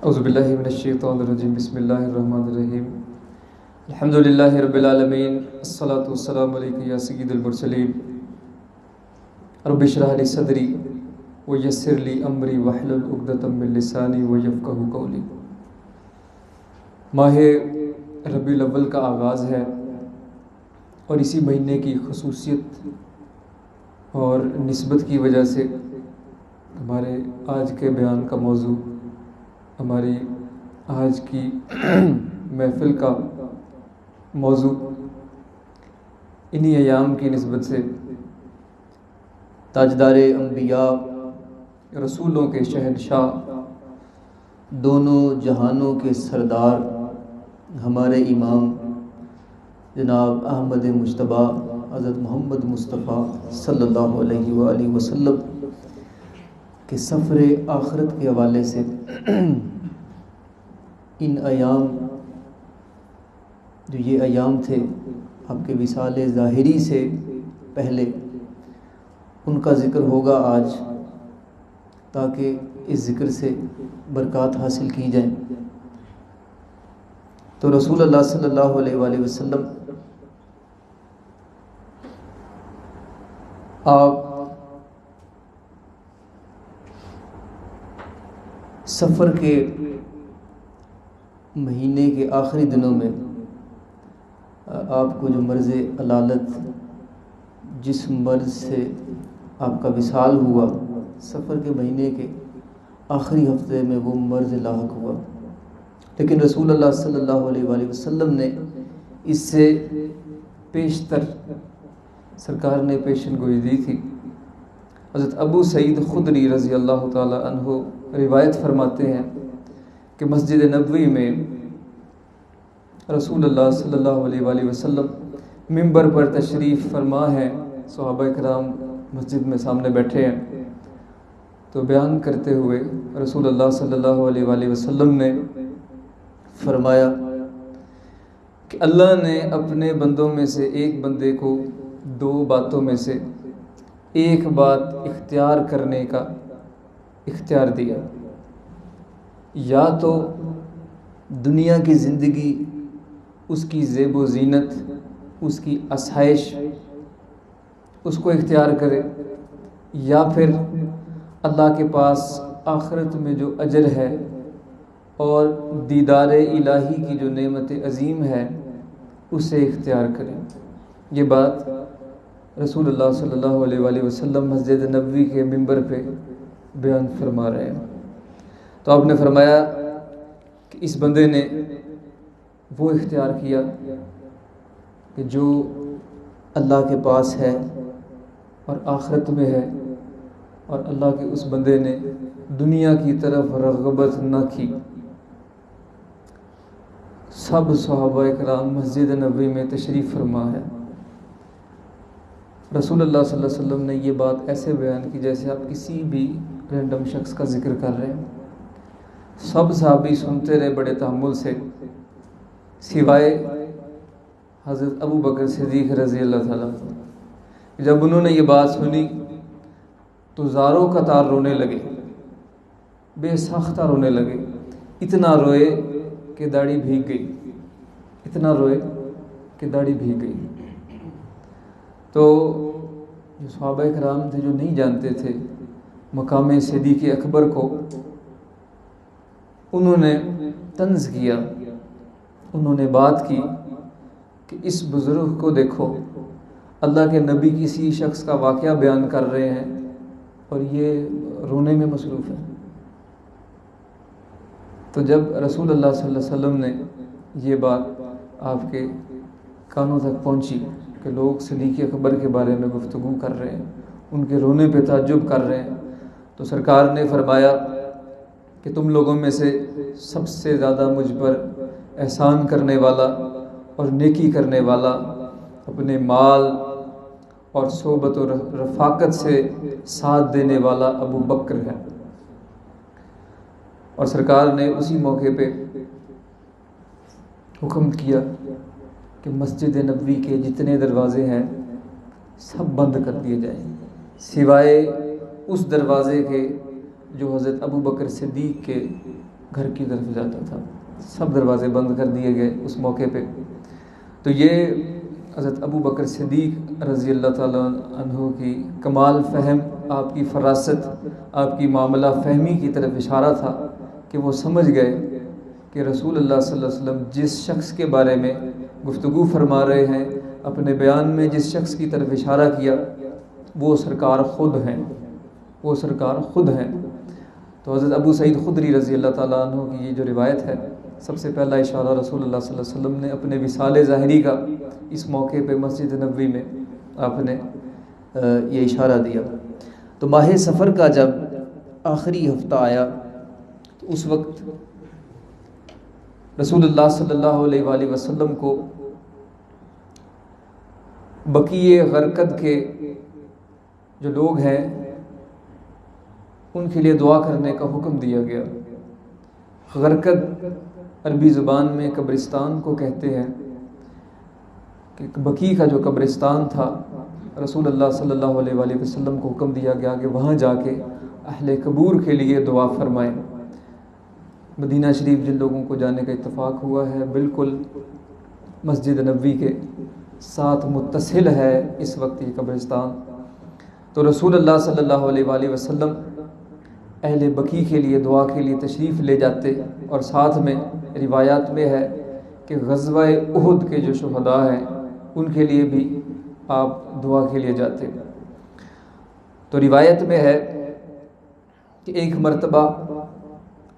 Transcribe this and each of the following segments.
اعوذ باللہ من الشیطان الرجیم بسم اللہ الرحمن الرحیم الحمدللہ رب العالمین الصلاۃ والسلام علیک یا سید المرسلین رب اشرح لی صدری ویسر لی امری واحلل عقدۃ من لسانی ویفقہوا قولی۔ ماہ ربیع الاول کا آغاز ہے اور اسی مہینے کی خصوصیت اور نسبت کی وجہ سے ہمارے آج کے بیان کا موضوع، ہماری آج کی محفل کا موضوع انہی ایام کی نسبت سے تاجدار انبیاء، رسولوں کے شہنشاہ، دونوں جہانوں کے سردار، ہمارے امام جناب احمد مجتبی حضرت محمد مصطفیٰ صلی اللہ علیہ وآلہ وسلم کہ سفر آخرت کے حوالے سے ان ایام، جو یہ ایام تھے آپ کے وصال ظاہری سے پہلے، ان کا ذکر ہوگا آج، تاکہ اس ذکر سے برکات حاصل کی جائیں۔ تو رسول اللہ صلی اللہ علیہ وآلہ وسلم آپ سفر کے مہینے کے آخری دنوں میں آپ کو جو مرض علالت، جس مرض سے آپ کا وصال ہوا، سفر کے مہینے کے آخری ہفتے میں وہ مرض لاحق ہوا، لیکن رسول اللہ صلی اللہ علیہ وآلہ وسلم نے اس سے پیشتر سرکار نے پیشن گوئی دی تھی۔ حضرت ابو سعید خدری رضی اللہ تعالی عنہ روایت فرماتے ہیں کہ مسجد نبوی میں رسول اللہ صلی اللہ علیہ وآلہ وسلم منبر پر تشریف فرما ہے، صحابہ کرام مسجد میں سامنے بیٹھے ہیں، تو بیان کرتے ہوئے رسول اللہ صلی اللہ علیہ وآلہ وسلم نے فرمایا کہ اللہ نے اپنے بندوں میں سے ایک بندے کو دو باتوں میں سے ایک بات اختیار کرنے کا اختیار دیا، یا تو دنیا کی زندگی، اس کی زیب و زینت، اس کی آسائش اس کو اختیار کرے، یا پھر اللہ کے پاس آخرت میں جو اجر ہے اور دیدار الہی کی جو نعمت عظیم ہے اسے اختیار کرے۔ یہ بات رسول اللہ صلی اللہ علیہ وآلہ وسلم مسجد نبوی کے منبر پہ بیان فرما رہے ہیں۔ تو آپ نے فرمایا کہ اس بندے نے وہ اختیار کیا کہ جو اللہ کے پاس ہے اور آخرت میں ہے، اور اللہ کے اس بندے نے دنیا کی طرف رغبت نہ کی۔ سب صحابہ کرام مسجد نبوی میں تشریف فرما ہے، رسول اللہ صلی اللہ علیہ وسلم نے یہ بات ایسے بیان کی جیسے آپ کسی بھی رینڈم شخص کا ذکر کر رہے ہیں۔ سب صحابی سنتے رہے بڑے تحمل سے، سوائے حضرت ابو بکر صدیق رضی اللہ تعالیٰ۔ جب انہوں نے یہ بات سنی تو زاروں قطار رونے لگے، بے ساختہ رونے لگے، اتنا روئے کہ داڑھی بھیگ گئی، اتنا روئے کہ داڑھی بھیگ گئی۔ تو جو صحابہ کرام تھے، جو نہیں جانتے تھے مقام صدیق اکبر کو، انہوں نے طنز کیا، انہوں نے بات کی کہ اس بزرگ کو دیکھو، اللہ کے نبی کسی شخص کا واقعہ بیان کر رہے ہیں اور یہ رونے میں مصروف ہے۔ تو جب رسول اللہ صلی اللہ علیہ وسلم نے یہ بات آپ کے کانوں تک پہنچی کہ لوگ صدیق اکبر کے بارے میں گفتگو کر رہے ہیں، ان کے رونے پہ تعجب کر رہے ہیں، تو سرکار نے فرمایا کہ تم لوگوں میں سے سب سے زیادہ مجھ پر احسان کرنے والا اور نیکی کرنے والا، اپنے مال اور صحبت و رفاقت سے ساتھ دینے والا ابو بکر ہے۔ اور سرکار نے اسی موقع پہ حکم کیا کہ مسجد نبوی کے جتنے دروازے ہیں سب بند کر دیے جائیں، سوائے اس دروازے کے جو حضرت ابو بکر صدیق کے گھر کی طرف جاتا تھا، سب دروازے بند کر دیے گئے اس موقع پہ۔ تو یہ حضرت ابو بکر صدیق رضی اللہ تعالیٰ عنہ کی کمال فہم، آپ کی فراست، آپ کی معاملہ فہمی کی طرف اشارہ تھا کہ وہ سمجھ گئے کہ رسول اللہ صلی اللہ علیہ وسلم جس شخص کے بارے میں گفتگو فرما رہے ہیں، اپنے بیان میں جس شخص کی طرف اشارہ کیا، وہ سرکار خود ہیں، وہ سرکار خود ہیں۔ تو حضرت ابو سعید خدری رضی اللہ تعالیٰ عنہ کی یہ جو روایت ہے، سب سے پہلا اشارہ رسول اللہ صلی اللہ علیہ وسلم نے اپنے وصال ظاہری کا اس موقع پہ مسجد نبوی میں آپ نے یہ اشارہ دیا۔ تو ماہ سفر کا جب آخری ہفتہ آیا تو اس وقت رسول اللہ صلی اللہ علیہ وآلہ وسلم کو بقیع غرقد کے جو لوگ ہیں ان کے لیے دعا کرنے کا حکم دیا گیا۔ غرقد عربی زبان میں قبرستان کو کہتے ہیں، کہ بقیع کا جو قبرستان تھا، رسول اللہ صلی اللہ علیہ وآلہ وسلم کو حکم دیا گیا کہ وہاں جا کے اہل قبور کے لیے دعا فرمائیں۔ مدینہ شریف جن لوگوں کو جانے کا اتفاق ہوا ہے، بالکل مسجد نبوی کے ساتھ متصل ہے اس وقت یہ قبرستان۔ تو رسول اللہ صلی اللہ علیہ وآلہ وسلم اہل بقیع کے لیے دعا کے لیے تشریف لے جاتے، اور ساتھ میں روایات میں ہے کہ غزوہ احد کے جو شہداء ہیں ان کے لیے بھی آپ دعا کے لیے جاتے۔ تو روایت میں ہے کہ ایک مرتبہ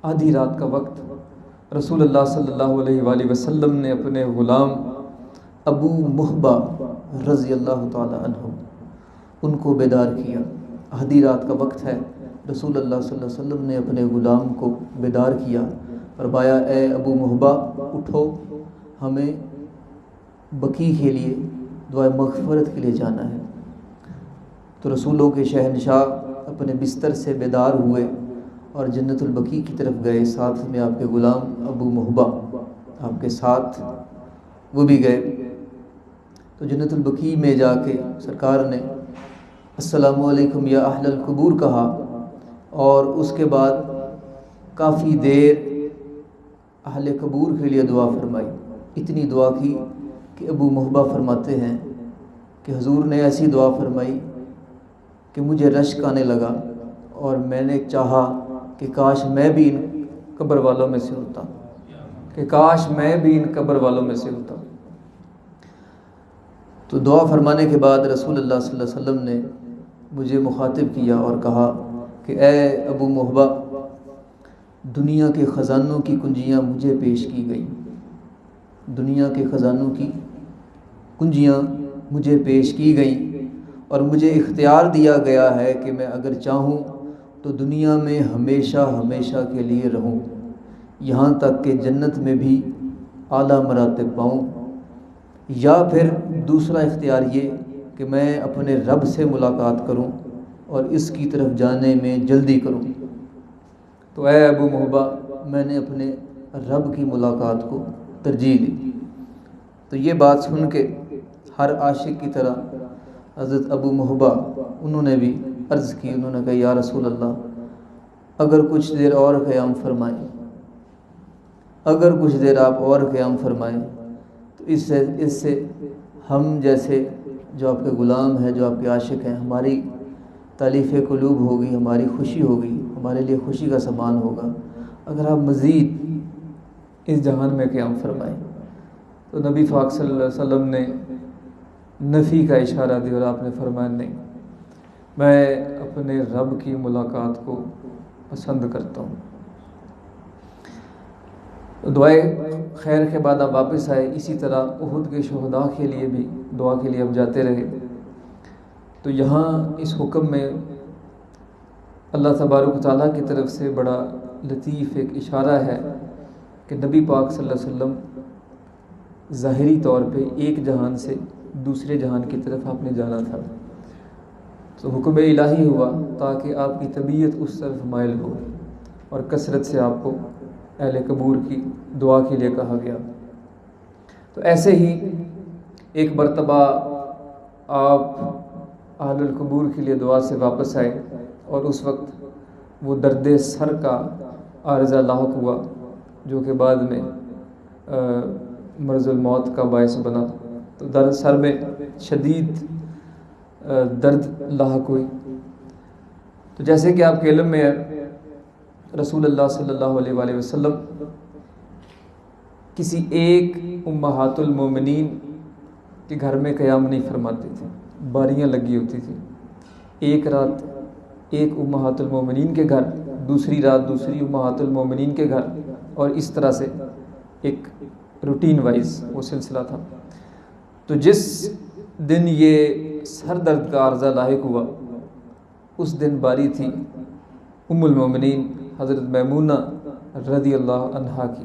آدھی رات کا وقت رسول اللہ صلی اللہ علیہ وآلہ وسلم نے اپنے غلام ابو محبہ رضی اللہ تعالی عنہ ان کو بیدار کیا۔ آدھی رات کا وقت ہے، رسول اللہ صلی اللہ علیہ وسلم نے اپنے غلام کو بیدار کیا، فرمایا اے ابو محبہ اٹھو، ہمیں بقیع کے لیے دعائے مغفرت کے لیے جانا ہے۔ تو رسولوں کے شہنشاہ اپنے بستر سے بیدار ہوئے اور جنت البقیع کی طرف گئے، ساتھ میں آپ کے غلام ابو محبہ آپ کے ساتھ وہ بھی گئے۔ تو جنت البقیع میں جا کے سرکار نے السلام علیکم یا اہل القبور کہا، اور اس کے بعد کافی دیر اہل قبور کے لیے دعا فرمائی۔ اتنی دعا کی کہ ابو محبہ فرماتے ہیں کہ حضور نے ایسی دعا فرمائی کہ مجھے رشک آنے لگا، اور میں نے چاہا کہ کاش میں بھی ان قبر والوں میں سے ہوتا، کہ کاش میں بھی ان قبر والوں میں سے ہوتا۔ تو دعا فرمانے کے بعد رسول اللہ صلی اللہ علیہ وسلم نے مجھے مخاطب کیا اور کہا کہ اے ابو محبہ، دنیا کے خزانوں کی کنجیاں مجھے پیش کی گئیں، دنیا کے خزانوں کی کنجیاں مجھے پیش کی گئیں، اور مجھے اختیار دیا گیا ہے کہ میں اگر چاہوں تو دنیا میں ہمیشہ ہمیشہ کے لیے رہوں، یہاں تک کہ جنت میں بھی اعلیٰ مراتب پاؤں، یا پھر دوسرا اختیار یہ کہ میں اپنے رب سے ملاقات کروں اور اس کی طرف جانے میں جلدی کروں۔ تو اے ابو محبہ، میں نے اپنے رب کی ملاقات کو ترجیح دی۔ تو یہ بات سن کے ہر عاشق کی طرح حضرت ابو محبہ انہوں نے بھی عرض کی، انہوں نے کہا یا رسول اللہ، اگر کچھ دیر اور قیام فرمائیں، اگر کچھ دیر آپ اور قیام فرمائیں تو اس سے ہم جیسے جو آپ کے غلام ہیں، جو آپ کے عاشق ہیں، ہماری تالیف قلوب ہوگی، ہماری خوشی ہوگی، ہمارے لیے خوشی کا سامان ہوگا اگر آپ مزید اس جہان میں قیام فرمائیں۔ تو نبی پاک صلی اللہ علیہ وسلم نے نفی کا اشارہ دیا، اور آپ نے فرمایا نہیں، میں اپنے رب کی ملاقات کو پسند کرتا ہوں۔ دعائے خیر کے بعد آپ واپس آئے، اسی طرح احد کے شہداء کے لیے بھی دعا کے لیے اب جاتے رہے۔ تو یہاں اس حکم میں اللہ تبارک و تعالیٰ کی طرف سے بڑا لطیف ایک اشارہ ہے کہ نبی پاک صلی اللہ علیہ وسلم ظاہری طور پہ ایک جہان سے دوسرے جہان کی طرف آپ نے جانا تھا، تو حکم الہی ہوا تاکہ آپ کی طبیعت اس طرف مائل ہو، اور کثرت سے آپ کو اہل قبور کی دعا کے لیے کہا گیا۔ تو ایسے ہی ایک مرتبہ آپ اہل القبور کے لیے دعا سے واپس آئے، اور اس وقت وہ درد سر کا عارضہ لاحق ہوا جو کہ بعد میں مرض الموت کا باعث بنا، تو درد سر میں شدید درد لاحق ہوئی۔ تو جیسے کہ آپ کے علم میں ہے، رسول اللہ صلی اللہ علیہ وآلہ وسلم کسی ایک امہات المومنین کے گھر میں قیام نہیں فرماتے تھے، باریاں لگی ہوتی تھیں۔ ایک رات ایک امہات المومنین کے گھر، دوسری رات دوسری امہات المومنین کے گھر، اور اس طرح سے ایک روٹین وائز وہ سلسلہ تھا۔ تو جس دن یہ سر درد کا عارضہ لاحق ہوا، اس دن باری تھی ام المومنین حضرت میمونہ رضی اللہ عنہا کی۔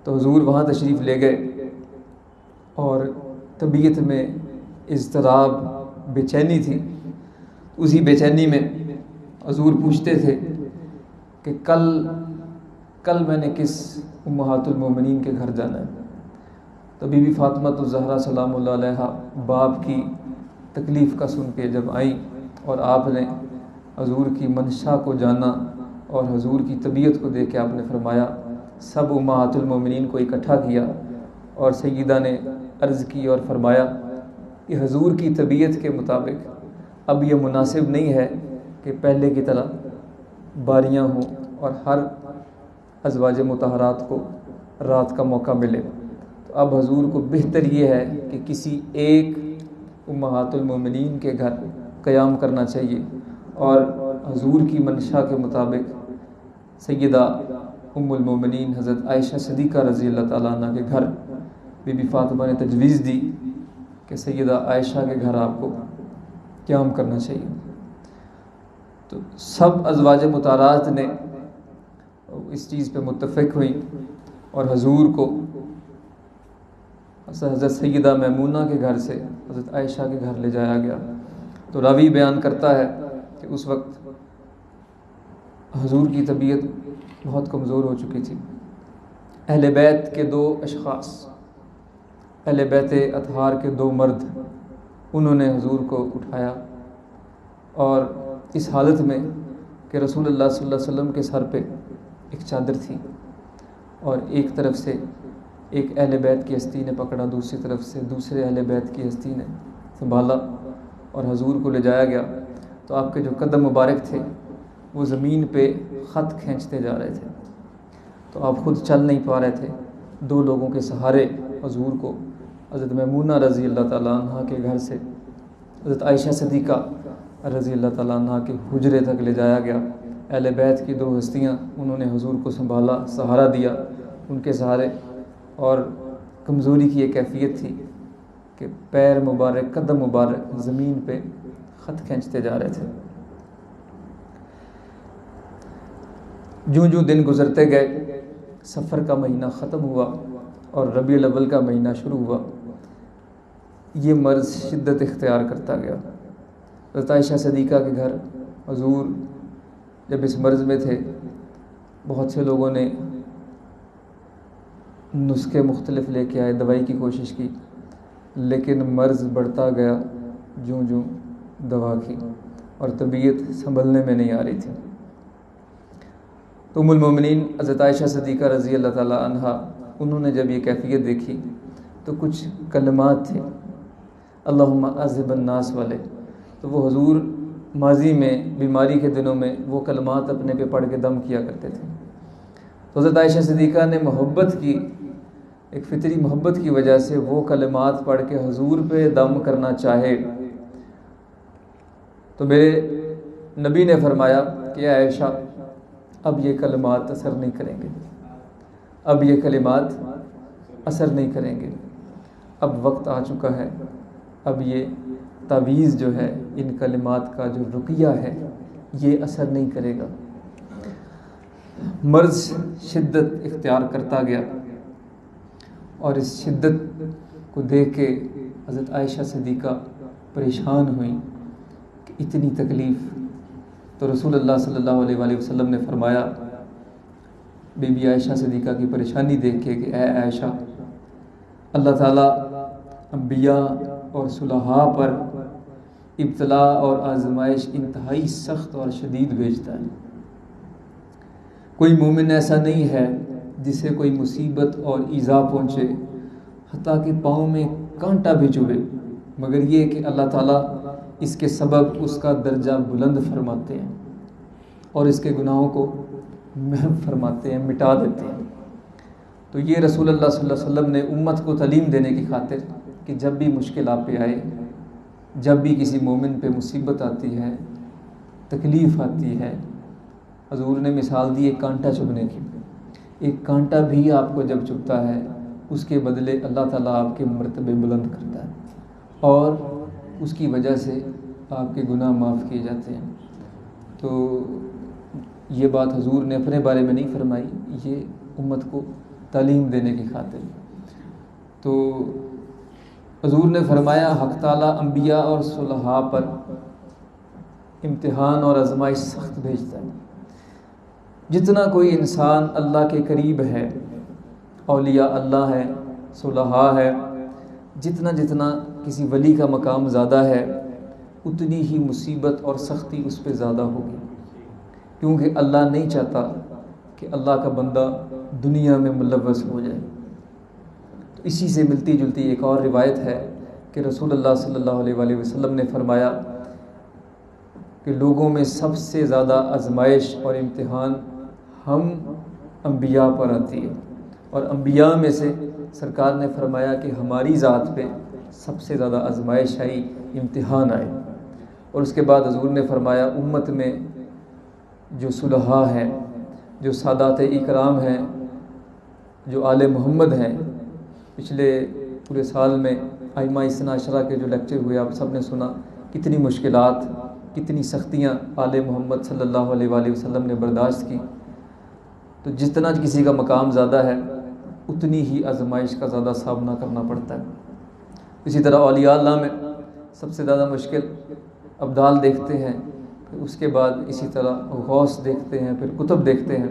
تو حضور وہاں تشریف لے گئے اور طبیعت میں اضطراب، بے چینی تھی۔ اسی بے چینی میں حضور پوچھتے تھے کہ کل میں نے کس امہات المومنین کے گھر جانا ہے۔ تو بی بی فاطمہ الزہرا سلام اللہ علیہا باپ کی تکلیف کا سن کے جب آئیں اور آپ نے حضور کی منشا کو جانا اور حضور کی طبیعت کو دیکھ کے آپ نے فرمایا، سب امہات المومنین کو اکٹھا کیا اور سیدہ نے عرض کی اور فرمایا کہ حضور کی طبیعت کے مطابق اب یہ مناسب نہیں ہے کہ پہلے کی طرح باریاں ہوں اور ہر ازواج مطہرات کو رات کا موقع ملے۔ تو اب حضور کو بہتر یہ ہے کہ کسی ایک امہات المومنین کے گھر قیام کرنا چاہیے، اور حضور کی منشا کے مطابق سیدہ ام المومنین حضرت عائشہ صدیقہ رضی اللہ تعالیٰ عنہ کے گھر بی بی فاطمہ نے تجویز دی کہ سیدہ عائشہ کے گھر آپ کو قیام کرنا چاہیے۔ تو سب ازواج مطہرات نے اس چیز پہ متفق ہوئی اور حضور کو حضرت سیدہ میمونہ کے گھر سے حضرت عائشہ کے گھر لے جایا گیا۔ تو راوی بیان کرتا ہے کہ اس وقت حضور کی طبیعت بہت کمزور ہو چکی تھی۔ اہل بیت کے 2 اشخاص، اہل بیت اطہار کے 2 مرد، انہوں نے حضور کو اٹھایا، اور اس حالت میں کہ رسول اللہ صلی اللہ علیہ وسلم کے سر پہ ایک چادر تھی، اور ایک طرف سے ایک اہل بیت کی ہستی نے پکڑا، دوسری طرف سے دوسرے اہل بیت کی ہستی نے سنبھالا اور حضور کو لے جایا گیا۔ تو آپ کے جو قدم مبارک تھے وہ زمین پہ خط کھینچتے جا رہے تھے، تو آپ خود چل نہیں پا رہے تھے۔ 2 لوگوں کے سہارے حضور کو حضرت میمونہ رضی اللہ تعالیٰ عنہ کے گھر سے حضرت عائشہ صدیقہ رضی اللہ تعالیٰ عنہ کے حجرے تک لے جایا گیا۔ اہل بیت کی 2 ہستیاں، انہوں نے حضور کو سنبھالا، سہارا دیا ان کے سہارے، اور کمزوری کی یہ کیفیت تھی کہ پیر مبارک، قدم مبارک زمین پہ خط کھینچتے جا رہے تھے۔ جوں دن گزرتے گئے، سفر کا مہینہ ختم ہوا اور ربیع الاول کا مہینہ شروع ہوا، یہ مرض شدت اختیار کرتا گیا۔ حضرت عائشہ صدیقہ کے گھر حضور جب اس مرض میں تھے، بہت سے لوگوں نے نسخے مختلف لے کے آئے، دوائی کی کوشش کی، لیکن مرض بڑھتا گیا جوں دوا کی، اور طبیعت سنبھلنے میں نہیں آ رہی تھی۔ تو ام المومنین حضرت عائشہ صدیقہ رضی اللہ تعالیٰ عنہا، انہوں نے جب یہ کیفیت دیکھی تو کچھ کلمات تھے اللہم اذہب الناس والے، تو وہ حضور ماضی میں بیماری کے دنوں میں وہ کلمات اپنے پہ پڑھ کے دم کیا کرتے تھے۔ تو حضرت عائشہ صدیقہ نے محبت کی، ایک فطری محبت کی وجہ سے وہ کلمات پڑھ کے حضور پہ دم کرنا چاہے، تو میرے نبی نے فرمایا کہ عائشہ اب یہ کلمات اثر نہیں کریں گے، اب یہ کلمات اثر نہیں کریں گے، اب وقت آ چکا ہے، اب یہ تعویذ جو ہے، ان کلمات کا جو رقیہ ہے یہ اثر نہیں کرے گا۔ مرض شدت اختیار کرتا گیا، اور اس شدت کو دیکھ کے حضرت عائشہ صدیقہ پریشان ہوئیں کہ اتنی تکلیف۔ تو رسول اللہ صلی اللہ علیہ وآلہ وسلم نے فرمایا بی بی عائشہ صدیقہ کی پریشانی دیکھ کے کہ اے عائشہ، اللہ تعالیٰ انبیاء اور صلحاء پر ابتلاء اور آزمائش انتہائی سخت اور شدید بھیجتا ہے، کوئی مومن ایسا نہیں ہے جسے کوئی مصیبت اور ایذا پہنچے حتیٰ کہ پاؤں میں کانٹا بھی چبھے، مگر یہ کہ اللہ تعالیٰ اس کے سبب اس کا درجہ بلند فرماتے ہیں اور اس کے گناہوں کو محو فرماتے ہیں، مٹا دیتے ہیں۔ تو یہ رسول اللہ صلی اللہ علیہ وسلم نے امت کو تعلیم دینے کی خاطر کہ جب بھی مشکل آپ پہ آئے، جب بھی کسی مومن پہ مصیبت آتی ہے، تکلیف آتی ہے، حضور نے مثال دی ایک کانٹا چبھنے کی۔ ایک کانٹا بھی آپ کو جب چبھتا ہے اس کے بدلے اللہ تعالیٰ آپ کے مرتبے بلند کرتا ہے اور اس کی وجہ سے آپ کے گناہ معاف کیے جاتے ہیں۔ تو یہ بات حضور نے اپنے بارے میں نہیں فرمائی، یہ امت کو تعلیم دینے کی خاطر۔ تو حضور نے فرمایا حق تعالیٰ انبیاء اور صلحاء پر امتحان اور آزمائش سخت بھیجتا ہے۔ جتنا کوئی انسان اللہ کے قریب ہے، اولیاء اللہ ہے، صلحاء ہے، جتنا کسی ولی کا مقام زیادہ ہے اتنی ہی مصیبت اور سختی اس پہ زیادہ ہوگی، کیونکہ اللہ نہیں چاہتا کہ اللہ کا بندہ دنیا میں ملوث ہو جائے۔ تو اسی سے ملتی جلتی ایک اور روایت ہے کہ رسول اللہ صلی اللہ علیہ وآلہ وسلم نے فرمایا کہ لوگوں میں سب سے زیادہ آزمائش اور امتحان ہم انبیاء پر آتی ہے، اور انبیاء میں سے سرکار نے فرمایا کہ ہماری ذات پہ سب سے زیادہ آزمائش آئی، امتحان آئے۔ اور اس کے بعد حضور نے فرمایا امت میں جو صلحاء ہیں، جو سادات اکرام ہیں، جو آل محمد ہیں، پچھلے پورے سال میں ائمہ اثنا عشرہ کے جو لیکچر ہوئے آپ سب نے سنا، کتنی مشکلات، کتنی سختیاں آل محمد صلی اللہ علیہ وآلہ وسلم نے برداشت کی۔ تو جتنا کسی کا مقام زیادہ ہے اتنی ہی آزمائش کا زیادہ سامنا کرنا پڑتا ہے۔ اسی طرح اولیاء اللہ میں سب سے زیادہ مشکل ابدال دیکھتے ہیں، پھر اس کے بعد اسی طرح غوث دیکھتے ہیں، پھر کتب دیکھتے ہیں،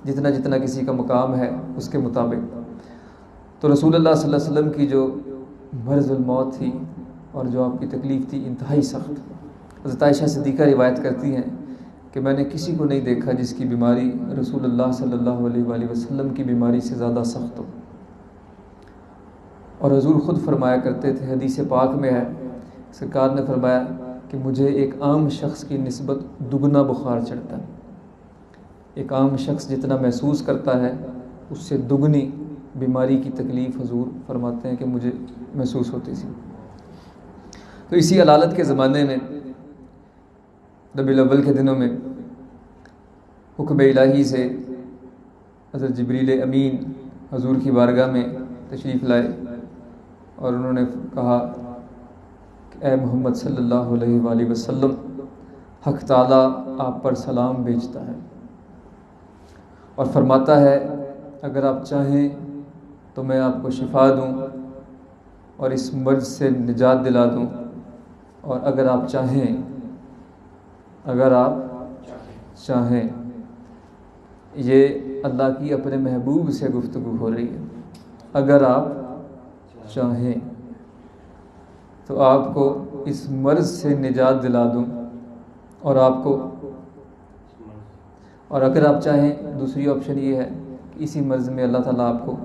جتنا کسی کا مقام ہے اس کے مطابق۔ تو رسول اللہ صلی اللہ علیہ وسلم کی جو مرض الموت تھی اور جو آپ کی تکلیف تھی انتہائی سخت۔ حضرت عائشہ صدیقہ روایت کرتی ہیں کہ میں نے کسی کو نہیں دیکھا جس کی بیماری رسول اللہ صلی اللہ علیہ وآلہ وسلم کی بیماری سے زیادہ سخت ہو۔ اور حضور خود فرمایا کرتے تھے، حدیث پاک میں ہے، سرکار نے فرمایا کہ مجھے ایک عام شخص کی نسبت دگنا بخار چڑھتا ہے۔ ایک عام شخص جتنا محسوس کرتا ہے اس سے دگنی بیماری کی تکلیف حضور فرماتے ہیں کہ مجھے محسوس ہوتی تھی۔ تو اسی علالت کے زمانے میں ربیع الاول کے دنوں میں حکم الہی سے حضرت جبریل امین حضور کی بارگاہ میں تشریف لائے اور انہوں نے کہا کہ اے محمد صلی اللہ علیہ وآلہ وسلم، حق تعالیٰ آپ پر سلام بھیجتا ہے اور فرماتا ہے اگر آپ چاہیں تو میں آپ کو شفا دوں اور اس مرض سے نجات دلا دوں، اور اگر آپ چاہیں یہ اللہ کی اپنے محبوب سے گفتگو ہو رہی ہے، اگر آپ چاہیں تو آپ کو اس مرض سے نجات دلا دوں اور اگر آپ چاہیں دوسری آپشن یہ ہے کہ اسی مرض میں اللہ تعالیٰ آپ کو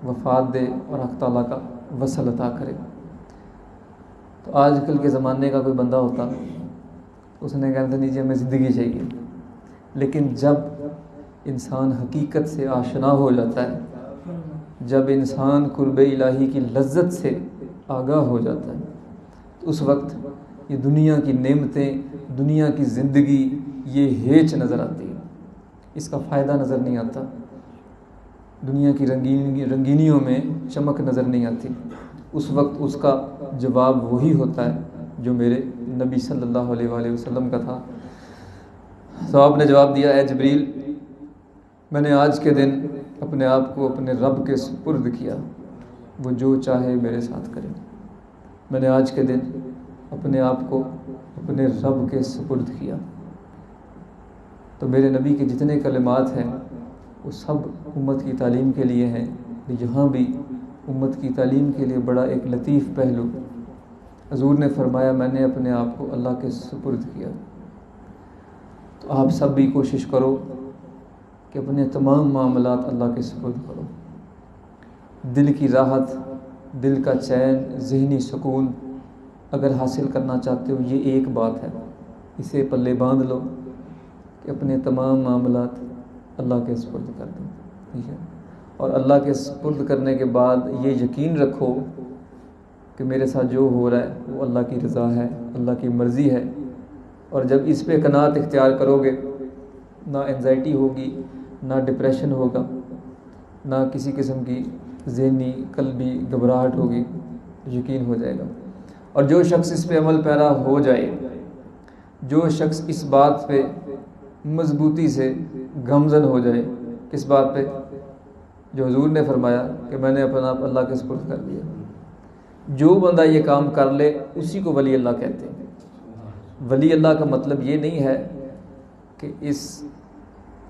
وفات دے اور حق تعالیٰ کا وصل عطا کرے۔ تو آج کل کے زمانے کا کوئی بندہ ہوتا اس نے کہنا تھا نہیں جی ہمیں زندگی چاہیے، لیکن جب انسان حقیقت سے آشنا ہو جاتا ہے، جب انسان قرب الہی کی لذت سے آگاہ ہو جاتا ہے، تو اس وقت یہ دنیا کی نعمتیں، دنیا کی زندگی یہ ہیچ نظر آتی ہے، اس کا فائدہ نظر نہیں آتا، دنیا کی رنگینیوں میں چمک نظر نہیں آتی۔ اس وقت اس کا جواب وہی ہوتا ہے جو میرے نبی صلی اللہ علیہ وآلہ وسلم کا تھا۔ تو آپ نے جواب دیا، اے جبریل، میں نے آج کے دن اپنے آپ کو اپنے رب کے سپرد کیا، وہ جو چاہے میرے ساتھ کرے۔ میں نے آج کے دن اپنے آپ کو اپنے رب کے سپرد کیا۔ تو میرے نبی کے جتنے کلمات ہیں وہ سب امت کی تعلیم کے لیے ہیں۔ یہاں بھی امت کی تعلیم کے لیے بڑا ایک لطیف پہلو، حضور نے فرمایا میں نے اپنے آپ کو اللہ کے سپرد کیا۔ تو آپ سب بھی کوشش کرو کہ اپنے تمام معاملات اللہ کے سپرد کرو. دل کی راحت، دل کا چین، ذہنی سکون اگر حاصل کرنا چاہتے ہو، یہ ایک بات ہے، اسے پلے باندھ لو کہ اپنے تمام معاملات اللہ کے سپرد کر دو. ٹھیک ہے، اور اللہ کے سپرد کرنے کے بعد یہ یقین رکھو کہ میرے ساتھ جو ہو رہا ہے وہ اللہ کی رضا ہے، اللہ کی مرضی ہے. اور جب اس پہ قناعت اختیار کرو گے، نہ انزائٹی ہوگی، نہ ڈپریشن ہوگا، نہ کسی قسم کی ذہنی قلبی گھبراہٹ ہوگی، یقین ہو جائے گا. اور جو شخص اس پہ عمل پیرا ہو جائے، جو شخص اس بات پہ مضبوطی سے گامزن ہو جائے، کس بات پہ؟ جو حضور نے فرمایا کہ میں نے اپنا آپ اللہ کے سپرد کر دیا. جو بندہ یہ کام کر لے اسی کو ولی اللہ کہتے ہیں. ولی اللہ کا مطلب یہ نہیں ہے کہ اس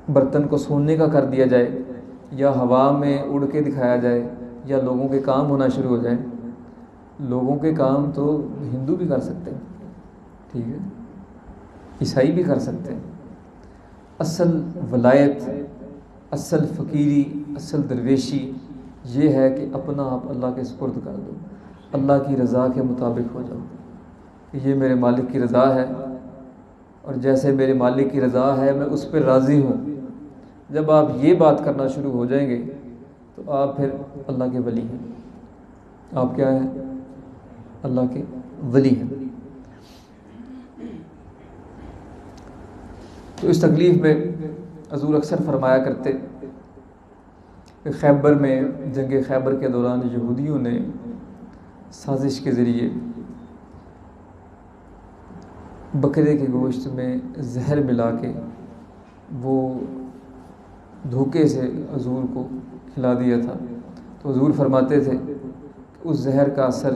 برتن کو سونے کا کر دیا جائے، یا ہوا میں اڑ کے دکھایا جائے، یا لوگوں کے کام ہونا شروع ہو جائیں. لوگوں کے کام تو ہندو بھی کر سکتے ہیں، ٹھیک ہے، عیسائی بھی کر سکتے ہیں. اصل ولایت، اصل فقیری، اصل درویشی یہ ہے کہ اپنا آپ اللہ کے سپرد کر دو، اللہ کی رضا کے مطابق ہو جاؤ کہ یہ میرے مالک کی رضا ہے، اور جیسے میرے مالک کی رضا ہے میں اس پہ راضی ہوں. جب آپ یہ بات کرنا شروع ہو جائیں گے تو آپ پھر اللہ کے ولی ہیں. آپ کیا ہیں؟ اللہ کے ولی ہیں. تو اس تکلیف میں حضور اکثر فرمایا کرتے کہ خیبر میں، جنگ خیبر کے دوران یہودیوں نے سازش کے ذریعے بکرے کے گوشت میں زہر ملا کے وہ دھوکے سے حضور کو کھلا دیا تھا. تو حضور فرماتے تھے کہ اس زہر کا اثر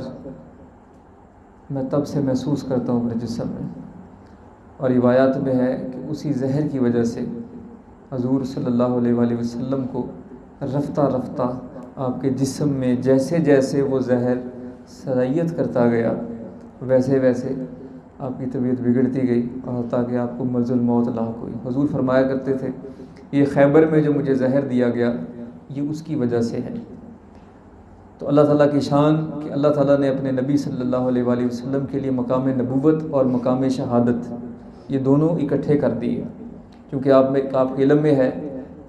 میں تب سے محسوس کرتا ہوں اپنے جسم میں. اور روایات میں ہے کہ اسی زہر کی وجہ سے حضور صلی اللہ علیہ وآلہ وسلم کو رفتہ رفتہ آپ کے جسم میں جیسے جیسے وہ زہر سرائیت کرتا گیا، ویسے ویسے آپ کی طبیعت بگڑتی گئی، اور تاکہ آپ کو مرض الموت لاحق ہوئی. حضور فرمایا کرتے تھے یہ خیبر میں جو مجھے زہر دیا گیا یہ اس کی وجہ سے ہے. تو اللہ تعالیٰ کی شان کہ اللہ تعالیٰ نے اپنے نبی صلی اللہ علیہ وآلہ وسلم کے لیے مقام نبوت اور مقام شہادت یہ دونوں اکٹھے کر دیے. کیونکہ آپ کے علم میں ہے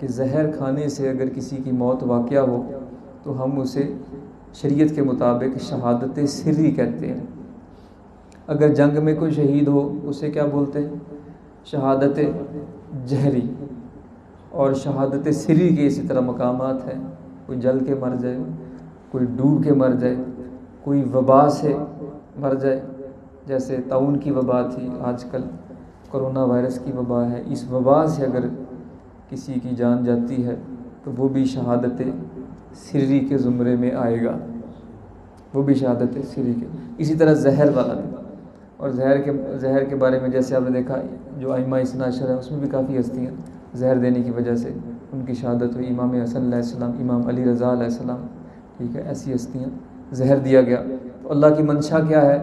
کہ زہر کھانے سے اگر کسی کی موت واقعہ ہو تو ہم اسے شریعت کے مطابق شہادت سری کہتے ہیں. اگر جنگ میں کوئی شہید ہو اسے کیا بولتے ہیں؟ شہادت جہری. اور شہادت سری کے اسی طرح مقامات ہیں. کوئی جل کے مر جائے، کوئی ڈوب کے مر جائے، کوئی وبا سے مر جائے، جیسے طاعون کی وبا تھی، آج کل کرونا وائرس کی وبا ہے. اس وبا سے اگر کسی کی جان جاتی ہے تو وہ بھی شہادت سری کے زمرے میں آئے گا، وہ بھی شہادت سری کے. اسی طرح زہر والا بھی. اور زہر کے بارے میں جیسے آپ نے دیکھا جو ائمہ اثنا عشر ہے اس میں بھی کافی ہستیاں زہر دینے کی وجہ سے ان کی شہادت ہوئی. امام حسن علیہ السلام، امام علی رضا علیہ السلام، ٹھیک ہے، ایسی ہستیاں زہر دیا گیا. تو اللہ کی منشا کیا ہے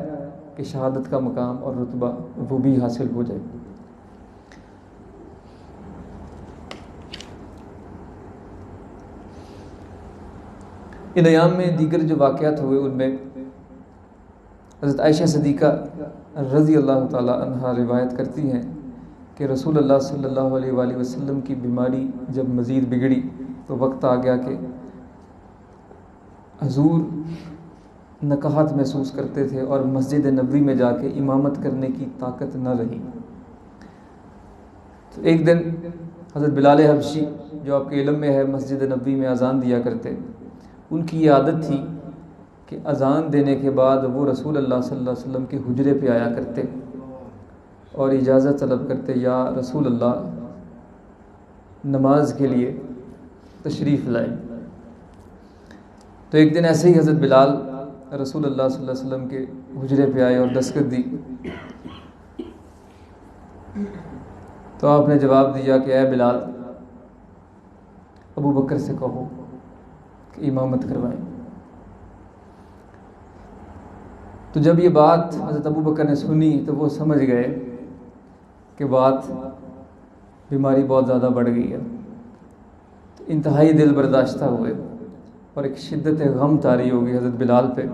کہ شہادت کا مقام اور رتبہ وہ بھی حاصل ہو جائے. ان ایام میں دیگر جو واقعات ہوئے ان میں حضرت عائشہ صدیقہ رضی اللہ تعالی عنہا روایت کرتی ہیں کہ رسول اللہ صلی اللہ علیہ وآلہ وسلم کی بیماری جب مزید بگڑی تو وقت آ گیا کہ حضور نکاہت محسوس کرتے تھے اور مسجد نبوی میں جا کے امامت کرنے کی طاقت نہ رہی. تو ایک دن حضرت بلال حبشی جو آپ کے علم میں ہے مسجد نبوی میں اذان دیا کرتے، ان کی یہ عادت تھی کہ اذان دینے کے بعد وہ رسول اللہ صلی اللہ علیہ وسلم کے حجرے پہ آیا کرتے اور اجازت طلب کرتے، یا رسول اللہ نماز کے لیے تشریف لائے. تو ایک دن ایسے ہی حضرت بلال رسول اللہ صلی اللہ علیہ وسلم کے حجرے پہ آئے اور دستک دی. تو آپ نے جواب دیا کہ اے بلال، ابو بکر سے کہو کہ امامت کروائیں. تو جب یہ بات حضرت ابو بکر نے سنی تو وہ سمجھ گئے کہ بات بیماری بہت زیادہ بڑھ گئی ہے. انتہائی دل برداشتہ ہوئے اور ایک شدت غم طاری ہوگی حضرت بلال پہ،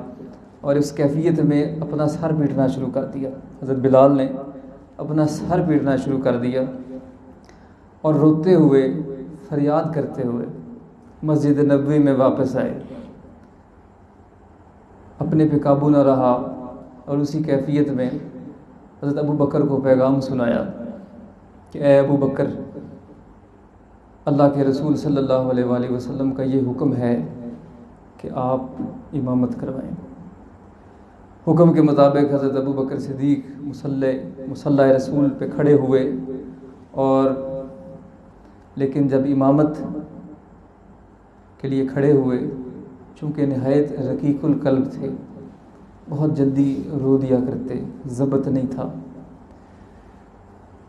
اور اس کیفیت میں اپنا سر پیٹنا شروع کر دیا۔ حضرت بلال نے اپنا سر پیٹنا شروع کر دیا اور روتے ہوئے، فریاد کرتے ہوئے مسجد نبوی میں واپس آئے۔ اپنے پہ قابو نہ رہا اور اسی کیفیت میں حضرت ابو بکر کو پیغام سنایا کہ اے ابو بکر، اللہ کے رسول صلی اللہ علیہ وآلہ وسلم کا یہ حکم ہے کہ آپ امامت کروائیں۔ حکم کے مطابق حضرت ابو بکر صدیق مصلی رسول پہ کھڑے ہوئے، اور لیکن جب امامت کے لیے کھڑے ہوئے، چونکہ نہایت رقیق القلب تھے، بہت جلدی رو دیا کرتے، ضبط نہیں تھا،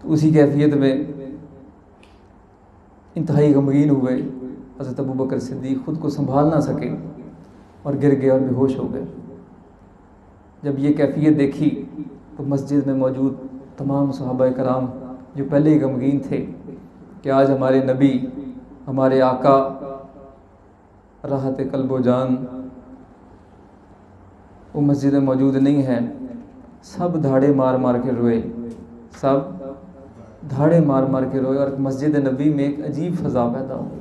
تو اسی کیفیت میں انتہائی غمگین ہوئے۔ حضرت ابو بکر صدیق خود کو سنبھال نہ سکے اور گر گئے اور بے ہوش ہو گئے۔ جب یہ کیفیت دیکھی تو مسجد میں موجود تمام صحابہ کرام جو پہلے ہی غمگین تھے کہ آج ہمارے نبی، ہمارے آقا راحت قلب و جان وہ مسجد میں موجود نہیں ہیں، سب دھاڑے مار مار کے روئے، سب دھاڑے مار مار کے روئے، اور مسجد نبی میں ایک عجیب فضا پیدا ہوئی۔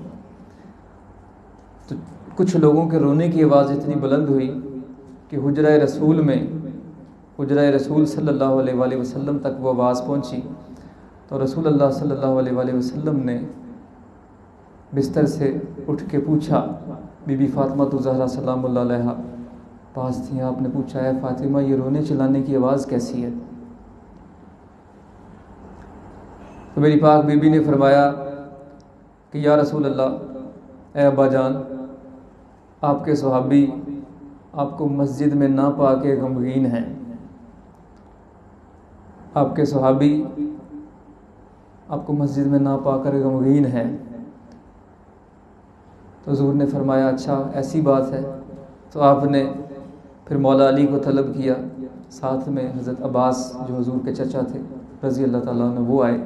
تو کچھ لوگوں کے رونے کی آواز اتنی بلند ہوئی کہ حجرہ رسول صلی اللہ علیہ وآلہ وسلم تک وہ آواز پہنچی، تو رسول اللہ صلی اللہ علیہ وآلہ وسلم نے بستر سے اٹھ کے پوچھا، بی بی فاطمہ الزہرا سلام اللہ علیہا پاس تھیں، آپ نے پوچھا ہے فاطمہ یہ رونے چلانے کی آواز کیسی ہے؟ تو میری پاک بی بی نے فرمایا کہ یا رسول اللہ، اے ابا جان، آپ کے صحابی آپ کو مسجد میں نہ پا کے غمگین ہیں، آپ کے صحابی آپ کو مسجد میں نہ پا کر غمگین ہیں۔ تو حضور نے فرمایا اچھا ایسی بات ہے، تو آپ نے پھر مولا علی کو طلب کیا، ساتھ میں حضرت عباس جو حضور کے چچا تھے رضی اللہ تعالیٰ عنہ، وہ آئے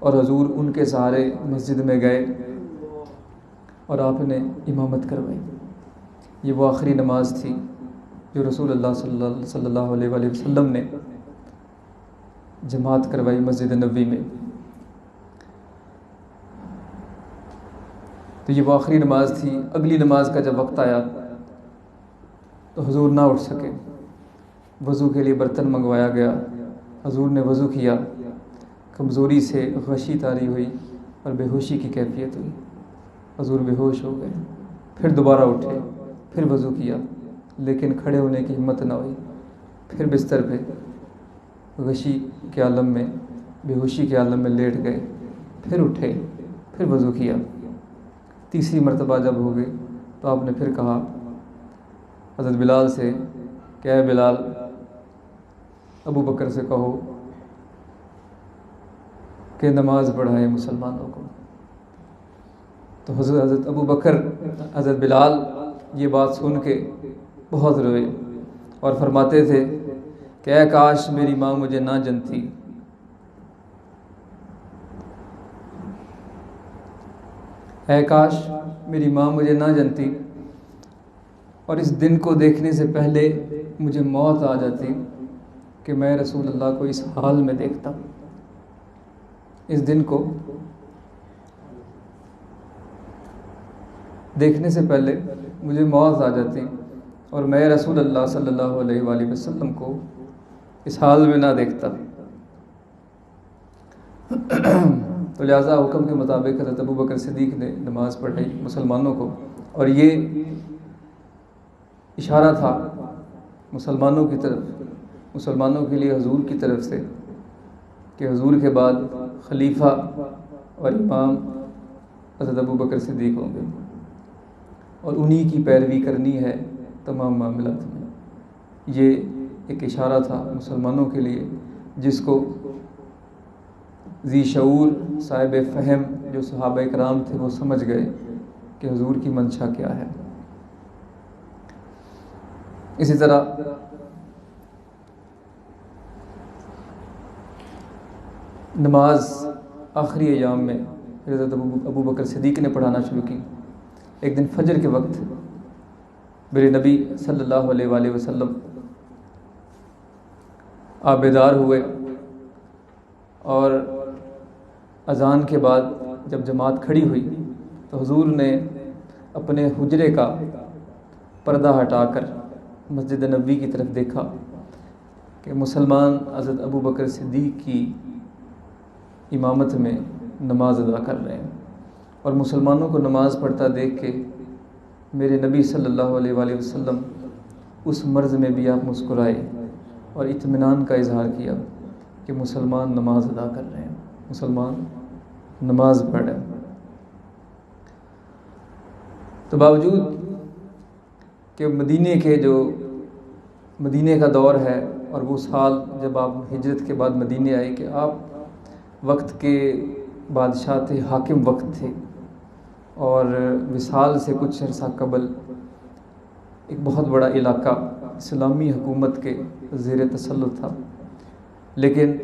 اور حضور ان کے سہارے مسجد میں گئے اور آپ نے امامت کروائی۔ یہ وہ آخری نماز تھی جو رسول اللہ صلی اللہ علیہ وآلہ وسلم نے جماعت کروائی مسجد نبوی میں۔ تو یہ وہ آخری نماز تھی۔ اگلی نماز کا جب وقت آیا تو حضور نہ اٹھ سکے، وضو کے لیے برتن منگوایا گیا، حضور نے وضو کیا، کمزوری سے غشی طاری ہوئی اور بے ہوشی کی کیفیت ہوئی، حضور بے ہوش ہو گئے، پھر دوبارہ اٹھے، پھر وضو کیا، لیکن کھڑے ہونے کی ہمت نہ ہوئی، پھر بستر پہ غشی کے عالم میں، بے ہوشی کے عالم میں لیٹ گئے، پھر اٹھے، پھر وضو کیا، تیسری مرتبہ جب ہو گئے تو آپ نے پھر کہا حضرت بلال سے کہ اے بلال، ابو بکر سے کہو کہ نماز پڑھائے مسلمانوں کو۔ تو حضرت ابو بکر، حضرت بلال یہ بات سن کے بہت روئے اور فرماتے تھے کہ اے کاش میری ماں مجھے نہ جنتی، اے کاش میری ماں مجھے نہ جنتی اور اس دن کو دیکھنے سے پہلے مجھے موت آ جاتی کہ میں رسول اللہ کو اس حال میں دیکھتا۔ اس دن کو دیکھنے سے پہلے مجھے موت آ جاتی اور میں رسول اللہ صلی اللہ علیہ وآلہ وسلم کو اس حال میں نہ دیکھتا۔ تو لہٰذا حکم کے مطابق حضرت ابو بکر صدیق نے نماز پڑھائی مسلمانوں کو، اور یہ اشارہ تھا مسلمانوں کی طرف، مسلمانوں کے لیے حضور کی طرف سے کہ حضور کے بعد خلیفہ اور امام حضرت ابو بکر صدیق ہوں گے اور انہی کی پیروی کرنی ہے تمام معاملات میں۔ یہ ایک اشارہ تھا مسلمانوں کے لیے، جس کو ذی شعور صاحب فہم جو صحابہ کرام تھے وہ سمجھ گئے کہ حضور کی منشا کیا ہے۔ اسی طرح نماز آخری ایام میں حضرت ابو بکر صدیق نے پڑھانا شروع کی۔ ایک دن فجر کے وقت میرے نبی صلی اللہ علیہ وآلہ وسلم آپ بیدار ہوئے، اور اذان کے بعد جب جماعت کھڑی ہوئی تو حضور نے اپنے حجرے کا پردہ ہٹا کر مسجد نبوی کی طرف دیکھا کہ مسلمان حضرت ابو بکر صدیق کی امامت میں نماز ادا کر رہے ہیں، اور مسلمانوں کو نماز پڑھتا دیکھ کے میرے نبی صلی اللہ علیہ وآلہ وسلم اس مرض میں بھی آپ مسکرائے اور اطمینان کا اظہار کیا کہ مسلمان نماز ادا کر رہے ہیں، مسلمان نماز پڑھ رہے ہیں۔ تو باوجود کہ مدینے کا دور ہے، اور وہ سال جب آپ ہجرت کے بعد مدینے آئے کہ آپ وقت کے بادشاہ تھے، حاکم وقت تھے، اور وصال سے کچھ عرصہ قبل ایک بہت بڑا علاقہ اسلامی حکومت کے زیر تسلط تھا، لیکن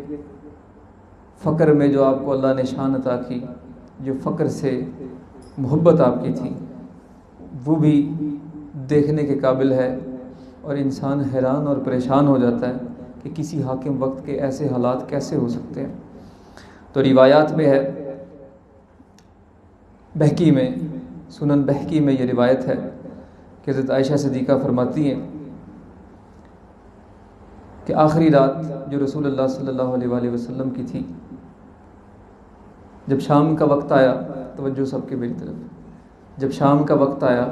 فقر میں جو آپ کو اللہ نے شان عطا کی، جو فقر سے محبت آپ کی تھی، وہ بھی دیکھنے کے قابل ہے، اور انسان حیران اور پریشان ہو جاتا ہے کہ کسی حاکم وقت کے ایسے حالات کیسے ہو سکتے ہیں۔ تو روایات میں ہے، بہقی میں، سنن بہقی میں یہ روایت ہے کہ حضرت عائشہ صدیقہ فرماتی ہیں کہ آخری رات جو رسول اللہ صلی اللہ علیہ وآلہ وسلم کی تھی، جب شام کا وقت آیا، توجہ سب کے میری طرف، جب شام کا وقت آیا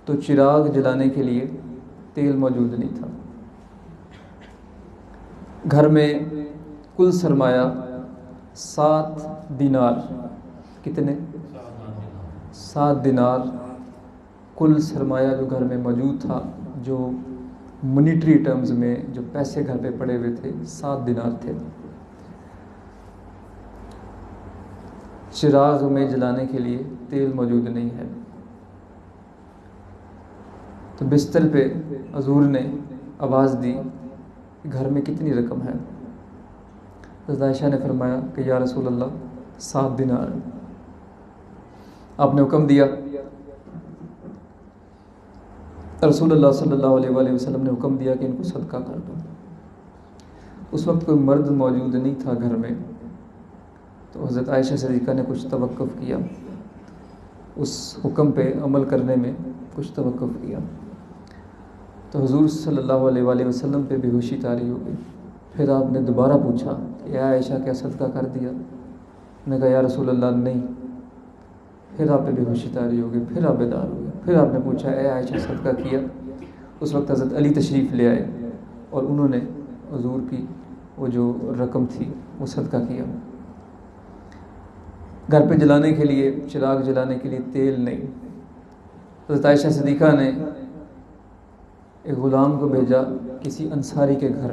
تو چراغ جلانے کے لیے تیل موجود نہیں تھا۔ گھر میں کل سرمایہ 7 دینار، کتنے؟ 7 دینار کل سرمایہ جو گھر میں موجود تھا، جو منیٹری ٹرمز میں جو پیسے گھر پہ پڑے ہوئے تھے، 7 دینار تھے۔ چراغ میں جلانے کے لیے تیل موجود نہیں ہے، تو بستر پہ حضور نے آواز دی کہ گھر میں کتنی رقم ہے؟ حضرت عائشہ نے فرمایا کہ یا رسول اللہ 7 دینار۔ آپ نے حکم دیا، رسول اللہ صلی اللہ علیہ وآلہ وسلم نے حکم دیا کہ ان کو صدقہ کر دو۔ اس وقت کوئی مرد موجود نہیں تھا گھر میں، تو حضرت عائشہ صدیقہ نے کچھ توقف کیا، اس حکم پہ عمل کرنے میں کچھ توقف کیا، تو حضور صلی اللہ علیہ وآلہ وسلم پہ بے ہوشی طاری ہو گئی۔ پھر آپ نے دوبارہ پوچھا کہ اے عائشہ کیا صدقہ کر دیا؟ انہوں نے کہا یا رسول اللہ نہیں۔ پھر آپ پہ بے ہوشی طاری ہو گئی، پھر آپ بیدار ہو گئے، پھر آپ نے پوچھا اے عائشہ صدقہ کیا؟ اس وقت حضرت علی تشریف لے آئے، اور انہوں نے حضور کی وہ جو رقم تھی وہ صدقہ کیا۔ گھر پہ جلانے کے لیے، چراغ جلانے کے لیے تیل نہیں۔ حضرت عائشہ صدیقہ نے ایک غلام کو بھیجا کسی انصاری کے گھر،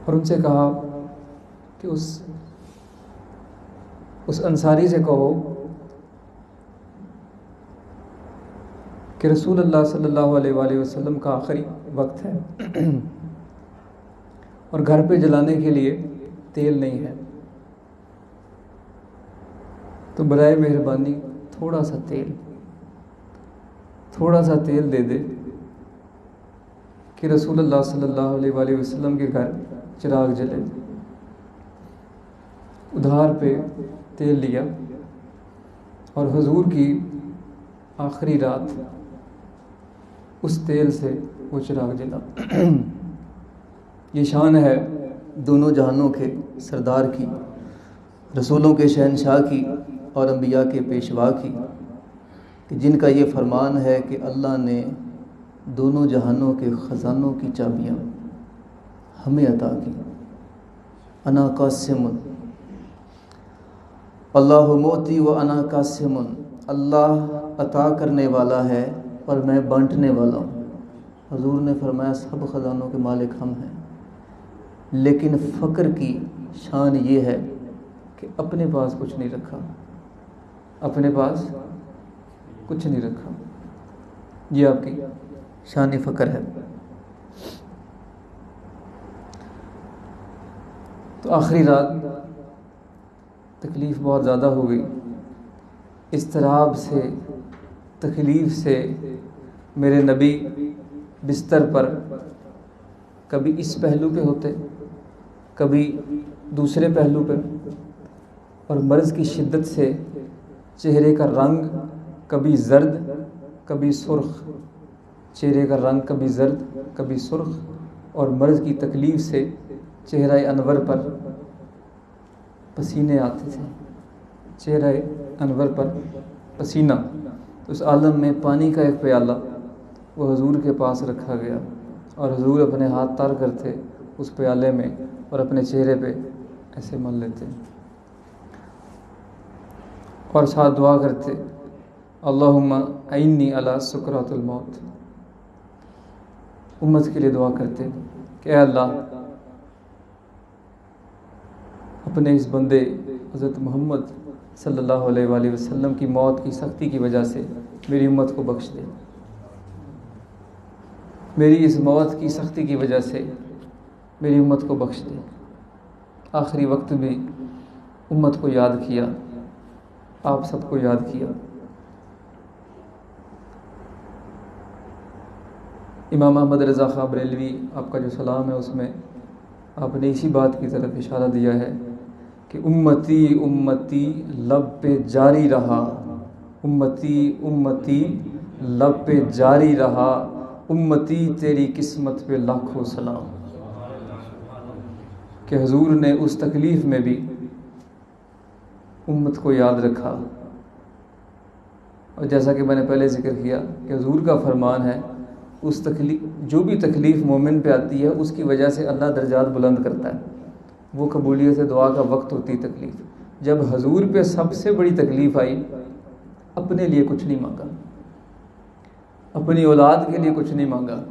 اور ان سے کہا کہ اس انصاری سے کہو کہ رسول اللہ صلی اللہ علیہ وآلہ وسلم کا آخری وقت ہے اور گھر پہ جلانے کے لیے تیل نہیں ہے، تو برائے مہربانی تھوڑا سا تیل دے دے کہ رسول اللہ صلی اللہ علیہ وآلہ وسلم کے گھر چراغ جلے۔ ادھار پہ تیل لیا، اور حضور کی آخری رات اس تیل سے وہ چراغ جلا۔ یہ شان ہے دونوں جہانوں کے سردار کی، رسولوں کے شہنشاہ کی اور انبیاء کے پیشوا کی، کہ جن کا یہ فرمان ہے کہ اللہ نے دونوں جہانوں کے خزانوں کی چابیاں ہمیں عطا کی۔ انا قاسم، اللہ موتی و انا قاسم، اللہ عطا کرنے والا ہے اور میں بانٹنے والا ہوں۔ حضور نے فرمایا سب خزانوں کے مالک ہم ہیں، لیکن فقر کی شان یہ ہے کہ اپنے پاس کچھ نہیں رکھا، اپنے پاس کچھ نہیں رکھا۔ یہ آپ کی شان فقر ہے۔ تو آخری رات تکلیف بہت زیادہ ہو گئی، اضطراب سے، تکلیف سے میرے نبی بستر پر کبھی اس پہلو پہ ہوتے، کبھی دوسرے پہلو پہ، اور مرض کی شدت سے چہرے کا رنگ کبھی زرد کبھی سرخ، چہرے کا رنگ کبھی زرد کبھی سرخ، اور مرض کی تکلیف سے چہرہ انور پر پسینے آتے تھے، چہرہ انور پر پسینہ۔ تو اس عالم میں پانی کا ایک پیالہ وہ حضور کے پاس رکھا گیا، اور حضور اپنے ہاتھ تار کرتے اس پیالے میں اور اپنے چہرے پہ ایسے مل لیتے اور ساتھ دعا کرتے، اللہم اعنی علی سکرات الموت۔ امت کے لیے دعا کرتے کہ اے اللہ اپنے اس بندے حضرت محمد صلی اللہ علیہ وآلہ وسلم کی موت کی سختی کی وجہ سے میری امت کو بخش دے، میری اس موت کی سختی کی وجہ سے میری امت کو بخش دے۔ آخری وقت بھی امت کو یاد کیا، آپ سب کو یاد کیا۔ امام احمد رضا خاں بریلوی آپ کا جو سلام ہے اس میں آپ نے اسی بات کی طرف اشارہ دیا ہے کہ امتی امتی لب پہ جاری رہا، امتی امتی لب پہ جاری رہا، امتی تیری قسمت پہ لاکھوں سلام۔ کہ حضور نے اس تکلیف میں بھی امت کو یاد رکھا، اور جیسا کہ میں نے پہلے ذکر کیا کہ حضور کا فرمان ہے اس تکلیف، جو بھی تکلیف مومن پہ آتی ہے اس کی وجہ سے اللہ درجات بلند کرتا ہے، وہ قبولیت دعا کا وقت ہوتی تکلیف۔ جب حضور پہ سب سے بڑی تکلیف آئی، اپنے لیے کچھ نہیں مانگا، اپنی اولاد کے لیے کچھ نہیں مانگا،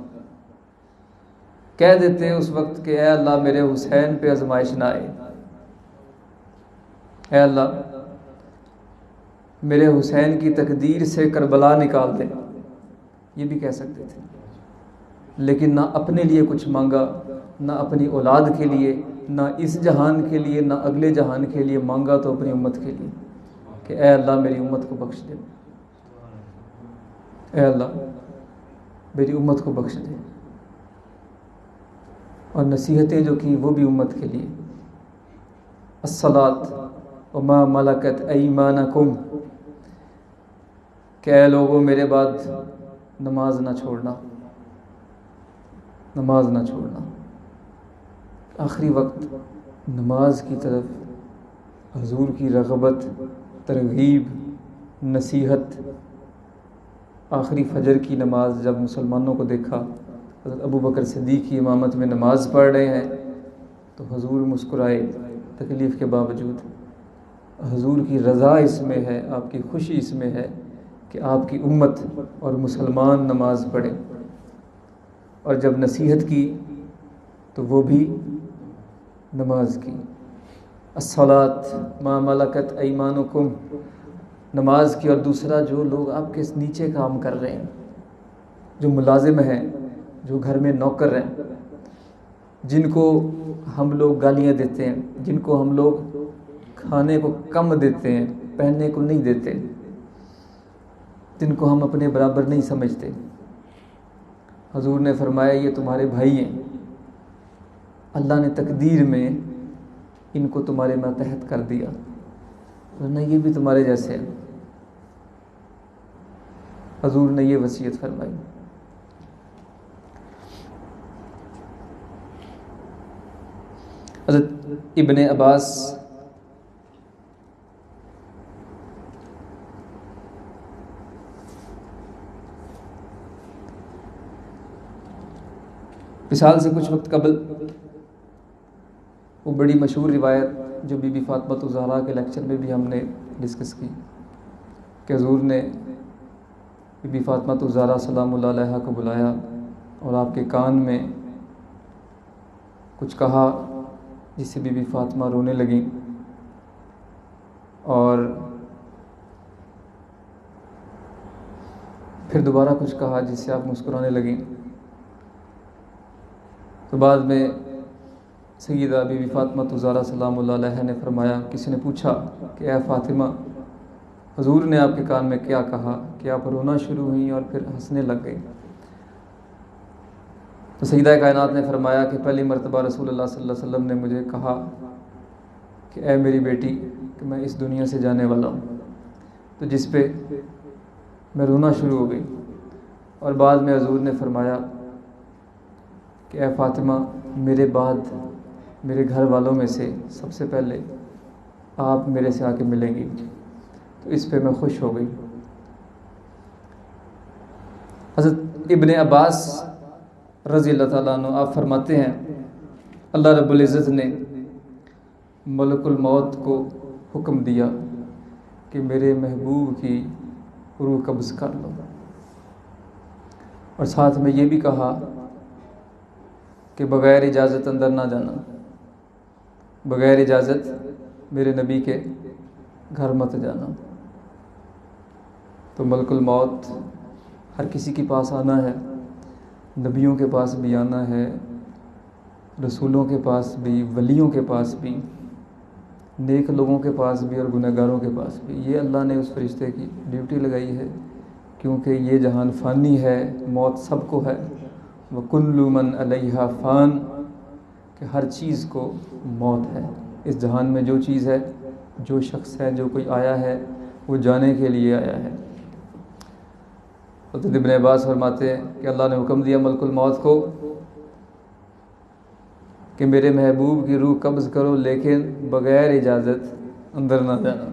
کہہ دیتے اس وقت کہ اے اللہ میرے حسین پہ آزمائش نہ آئے، اے اللہ میرے حسین کی تقدیر سے کربلا نکال دے، یہ بھی کہہ سکتے تھے، لیکن نہ اپنے لیے کچھ مانگا، نہ اپنی اولاد کے لیے، نہ اس جہان کے لیے، نہ اگلے جہان کے لیے، مانگا تو اپنی امت کے لیے کہ اے اللہ میری امت کو بخش دے، اے اللہ میری امت کو بخش دے۔ اور نصیحتیں جو کی وہ بھی امت کے لیے، الصلاۃ وما ملکت ایمانکم، کہ اے لوگوں میرے بعد نماز نہ چھوڑنا، نماز نہ چھوڑنا۔ آخری وقت نماز کی طرف حضور کی رغبت، ترغیب، نصیحت۔ آخری فجر کی نماز جب مسلمانوں کو دیکھا حضرت ابو بکر صدیق کی امامت میں نماز پڑھ رہے ہیں تو حضور مسکرائے تکلیف کے باوجود۔ حضور کی رضا اس میں ہے، آپ کی خوشی اس میں ہے کہ آپ کی امت اور مسلمان نماز پڑھیں، اور جب نصیحت کی تو وہ بھی نماز کی۔ الصلاۃ ما ملکت ایمانکم، نماز کی۔ اور دوسرا جو لوگ آپ کے نیچے کام کر رہے ہیں، جو ملازم ہیں، جو گھر میں نوکر ہیں، جن کو ہم لوگ گالیاں دیتے ہیں، جن کو ہم لوگ کھانے کو کم دیتے ہیں، پہننے کو نہیں دیتے، جن کو ہم اپنے برابر نہیں سمجھتے، حضور نے فرمایا یہ تمہارے بھائی ہیں، اللہ نے تقدیر میں ان کو تمہارے ماتحت کر دیا، ورنہ یہ بھی تمہارے جیسے ہیں۔ حضور نے یہ وصیت فرمائی۔ حضرت ابن عباس وصال سے کچھ وقت قبل، وہ بڑی مشہور روایت جو بی بی فاطمہ الزہرا کے لیکچر میں بھی ہم نے ڈسکس کی کہ حضور نے بی بی فاطمہ الزہرا سلام اللہ علیہا کو بلایا اور آپ کے کان میں کچھ کہا جس سے بی بی فاطمہ رونے لگیں، اور پھر دوبارہ کچھ کہا جس سے آپ مسکرانے لگیں۔ تو بعد میں سیدہ بی بی فاطمہ الزہرا سلام اللہ علیہ نے فرمایا، کسی نے پوچھا کہ اے فاطمہ، حضور نے آپ کے کان میں کیا کہا کہ آپ رونا شروع ہوئیں اور پھر ہنسنے لگ گئی؟ تو سیدہ کائنات نے فرمایا کہ پہلی مرتبہ رسول اللہ صلی اللہ علیہ وسلم نے مجھے کہا کہ اے میری بیٹی، کہ میں اس دنیا سے جانے والا ہوں، تو جس پہ میں رونا شروع ہو گئی، اور بعد میں حضور نے فرمایا کہ اے فاطمہ، میرے بعد میرے گھر والوں میں سے سب سے پہلے آپ میرے سے آ کے ملیں گی، تو اس پہ میں خوش ہو گئی۔ حضرت ابن عباس رضی اللہ تعالیٰ عنہ آپ فرماتے ہیں، اللہ رب العزت نے ملک الموت کو حکم دیا کہ میرے محبوب کی روح قبض کر لو، اور ساتھ میں یہ بھی کہا کہ بغیر اجازت اندر نہ جانا، بغیر اجازت میرے نبی کے گھر مت جانا۔ تو ملک الموت ہر کسی کے پاس آنا ہے، نبیوں کے پاس بھی آنا ہے، رسولوں کے پاس بھی، ولیوں کے پاس بھی، نیک لوگوں کے پاس بھی، اور گنہگاروں کے پاس بھی۔ یہ اللہ نے اس فرشتے کی ڈیوٹی لگائی ہے، کیونکہ یہ جہان فانی ہے، موت سب کو ہے، وَكُلُّ مَنْ عَلَيْهَا فان، کہ ہر چیز کو موت ہے۔ اس جہان میں جو چیز ہے، جو شخص ہے، جو کوئی آیا ہے، وہ جانے کے لیے آیا ہے۔ حضرت ابن عباس فرماتے ہیں کہ اللہ نے حکم دیا ملک الموت کو کہ میرے محبوب کی روح قبض کرو، لیکن بغیر اجازت اندر نہ جانا۔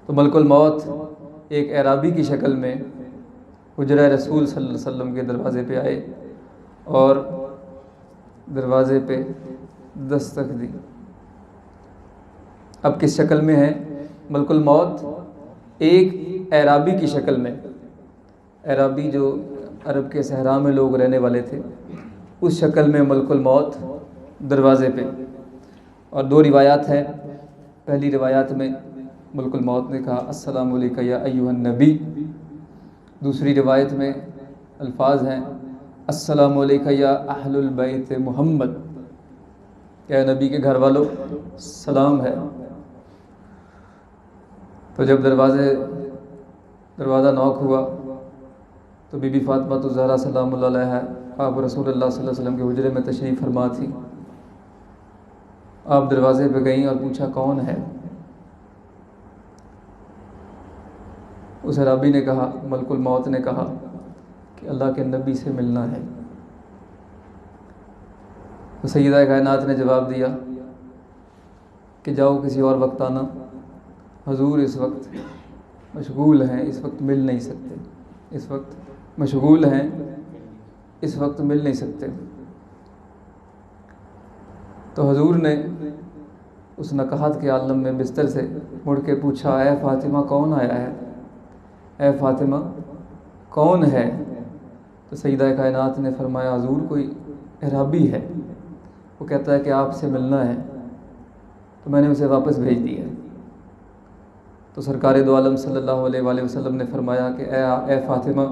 تو ملک الموت ایک اعرابی کی شکل میں حجرہ رسول صلی اللہ علیہ وسلم کے دروازے پہ آئے اور دروازے پہ دستک دی۔ اب کس شکل میں ہے ملک الموت؟ ایک اعرابی کی شکل میں۔ اعرابی جو عرب کے صحرا میں لوگ رہنے والے تھے، اس شکل میں ملک الموت دروازے پہ۔ اور دو روایات ہیں۔ پہلی روایات میں ملک الموت نے کہا السلام علیکم یا ایھا النبی، دوسری روایت میں الفاظ ہیں السلام علیکم یا اہل البیت محمد، کہ نبی کے گھر والوں سلام ہے۔ تو جب دروازہ نوک ہوا تو بی بی فاطمہ الزہرا سلام اللہ علیہ آپ رسول اللہ صلی اللہ علیہ وسلم کے حجرے میں تشریف فرما تھی۔ آپ دروازے پہ گئیں اور پوچھا کون ہے؟ اس اعرابی نے کہا، ملک الموت نے کہا کہ اللہ کے نبی سے ملنا ہے۔ تو سیدہ کائنات نے جواب دیا کہ جاؤ کسی اور وقت آنا، حضور اس وقت مشغول ہیں، اس وقت مل نہیں سکتے، اس وقت مشغول ہیں، اس وقت مل نہیں سکتے۔ تو حضور نے اس نکہت کے عالم میں بستر سے مڑ کے پوچھا، اے فاطمہ کون آیا ہے؟ اے فاطمہ کون ہے؟ تو سیدہ کائنات نے فرمایا حضور کوئی اعرابی ہے، وہ کہتا ہے کہ آپ سے ملنا ہے، تو میں نے اسے واپس بھیج دیا۔ تو سرکار دو عالم صلی اللہ علیہ وآلہ وسلم نے فرمایا کہ اے فاطمہ،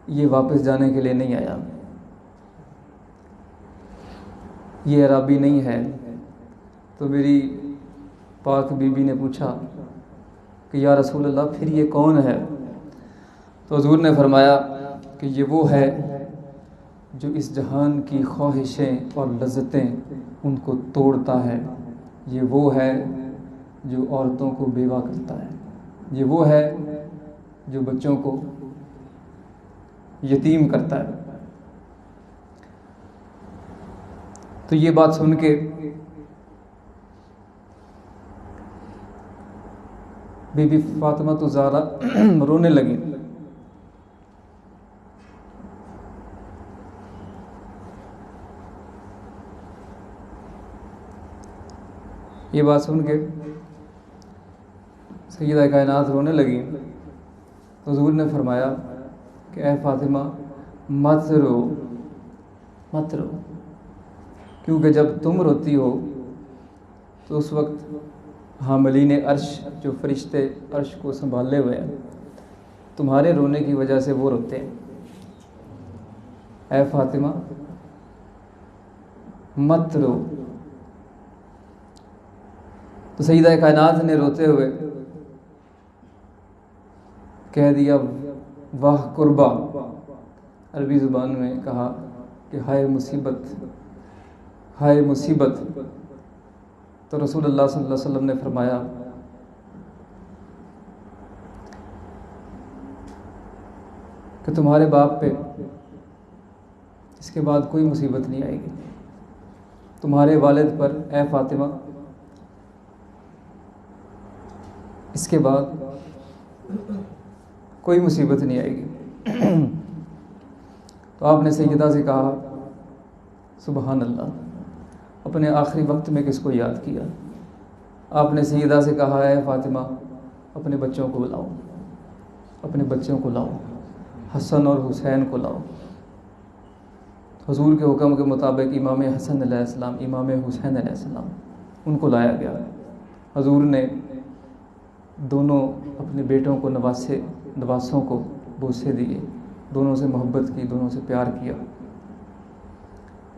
یہ واپس جانے کے لیے نہیں آیا، یہ اعرابی نہیں ہے۔ تو میری پاک بی بی نے پوچھا کہ یا رسول اللہ پھر یہ کون ہے؟ تو حضور نے فرمایا کہ یہ وہ ہے جو اس جہان کی خواہشیں اور لذتیں ان کو توڑتا ہے، یہ وہ ہے جو عورتوں کو بیوہ کرتا ہے، یہ وہ ہے جو بچوں کو یتیم کرتا ہے۔ تو یہ بات سن کے بی بی فاطمہ الزہرا رونے لگی۔ یہ بات سن کے سیدہ کائنات رونے لگی تو حضور نے فرمایا کہ اے فاطمہ مت رو، مت رو، کیونکہ جب تم روتی ہو تو اس وقت حاملین عرش جو فرشتے عرش کو سنبھالے ہوئے ہیں، تمہارے رونے کی وجہ سے وہ روتے ہیں۔ اے فاطمہ مت رو۔ تو سیدہ کائنات نے روتے ہوئے کہہ دیا واہ قربا، عربی زبان میں کہا کہ ہائے مصیبت، ہائے مصیبت۔ تو رسول اللہ صلی اللہ علیہ وسلم نے فرمایا کہ تمہارے باپ پہ اس کے بعد کوئی مصیبت نہیں آئے گی، تمہارے والد پر اے فاطمہ اس کے بعد کوئی مصیبت نہیں آئے گی۔ تو آپ نے سیدہ سے کہا سبحان اللہ، اپنے آخری وقت میں کس کو یاد کیا؟ آپ نے سیدہ سے کہا اے فاطمہ اپنے بچوں کو بلاؤ، اپنے بچوں کو لاؤ، حسن اور حسین کو لاؤ۔ حضور کے حکم کے مطابق امام حسن علیہ السلام، امام حسین علیہ السلام، ان کو لایا گیا۔ حضور نے دونوں اپنے بیٹوں کو نواسوں کو بوسے دیے، دونوں سے محبت کی، دونوں سے پیار کیا۔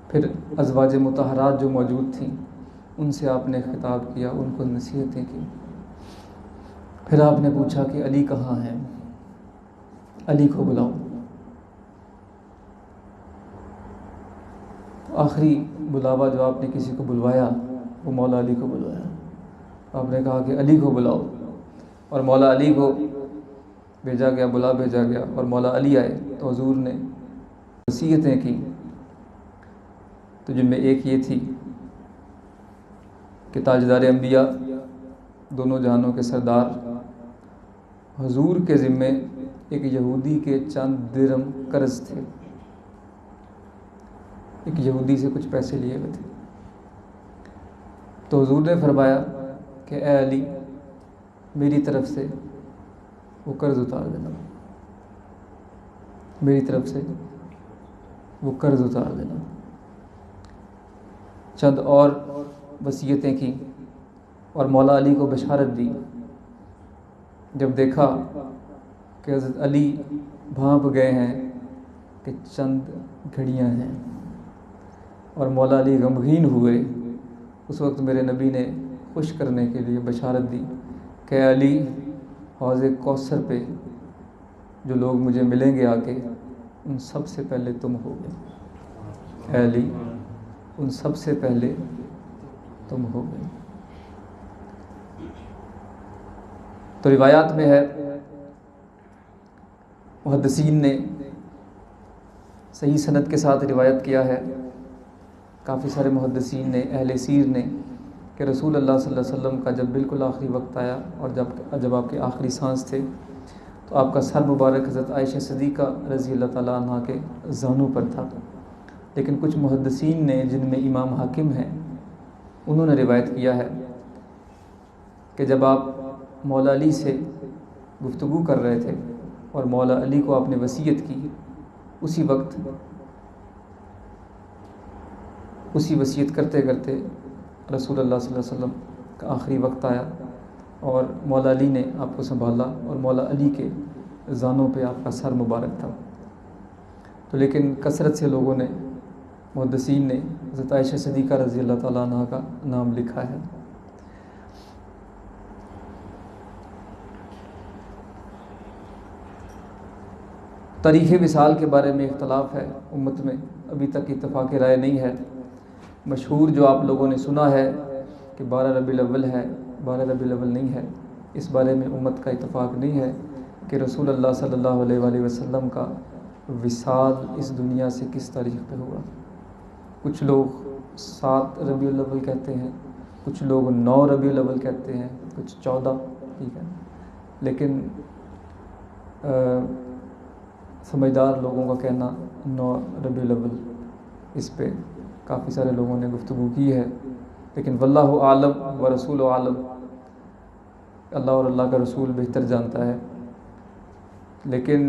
پھر ازواج مطہرات جو موجود تھیں ان سے آپ نے خطاب کیا، ان کو نصیحتیں کی۔ پھر آپ نے پوچھا کہ علی کہاں ہے؟ علی کو بلاؤ۔ آخری بلاوا جو آپ نے کسی کو بلوایا وہ مولا علی کو بلوایا۔ آپ نے کہا کہ علی کو بلاؤ، اور مولا علی کو بھیجا گیا، بھیجا گیا، اور مولا علی آئے تو حضور نے وصیتیں کی، تو جن میں ایک یہ تھی کہ تاجدار انبیاء، دونوں جہانوں کے سردار، حضور کے ذمے ایک یہودی کے چند درہم قرض تھے، ایک یہودی سے کچھ پیسے لیے ہوئے تھے۔ تو حضور نے فرمایا کہ اے علی میری طرف سے وہ قرض اتار دینا، میری طرف سے وہ قرض اتار دینا۔ چند اور وصیتیں کی اور مولا علی کو بشارت دی۔ جب دیکھا کہ حضرت علی بھانپ گئے ہیں کہ چند گھڑیاں ہیں اور مولا علی غمگین ہوئے، اس وقت میرے نبی نے خوش کرنے کے لیے بشارت دی کہ اے علی حوض کوثر پہ جو لوگ مجھے ملیں گے آ کے، ان سب سے پہلے تم ہوگے، اے علی ان سب سے پہلے تم ہوگے۔ تو روایات میں ہے، محدثین نے صحیح سند کے ساتھ روایت کیا ہے، کافی سارے محدثین نے، اہل سیر نے، کہ رسول اللہ صلی اللہ علیہ وسلم کا جب بالکل آخری وقت آیا اور جب آپ کے آخری سانس تھے تو آپ کا سر مبارک حضرت عائشہ صدیقہ رضی اللہ تعالیٰ عنہ کے زانوں پر تھا۔ لیکن کچھ محدثین نے، جن میں امام حاکم ہیں، انہوں نے روایت کیا ہے کہ جب آپ مولا علی سے گفتگو کر رہے تھے اور مولا علی کو آپ نے وصیت کی، اسی وقت اسی وصیت کرتے کرتے رسول اللہ صلی اللہ علیہ وسلم کا آخری وقت آیا اور مولا علی نے آپ کو سنبھالا اور مولا علی کے زانوں پہ آپ کا سر مبارک تھا۔ تو لیکن کثرت سے لوگوں نے، محدثین نے حضرت عائشہ صدیقہ رضی اللہ تعالیٰ عنہ کا نام لکھا ہے۔ تاریخ وصال کے بارے میں اختلاف ہے امت میں، ابھی تک اتفاق رائے نہیں ہے۔ مشہور جو آپ لوگوں نے سنا ہے کہ 12 ربیع الاول ہے، 12 ربیع الاول نہیں ہے، اس بارے میں امت کا اتفاق نہیں ہے کہ رسول اللہ صلی اللہ علیہ وآلہ وسلم کا وصال اس دنیا سے کس تاریخ پہ ہوا۔ کچھ لوگ 7 ربیع الاول کہتے ہیں، کچھ لوگ 9 ربیع الاول کہتے ہیں، کچھ 14، ٹھیک ہے، لیکن سمجھدار لوگوں کا کہنا 9 ربیع الاول، اس پہ کافی سارے لوگوں نے گفتگو کی ہے، لیکن واللہ عالم و رسول عالم، اللہ اور اللہ کا رسول بہتر جانتا ہے۔ لیکن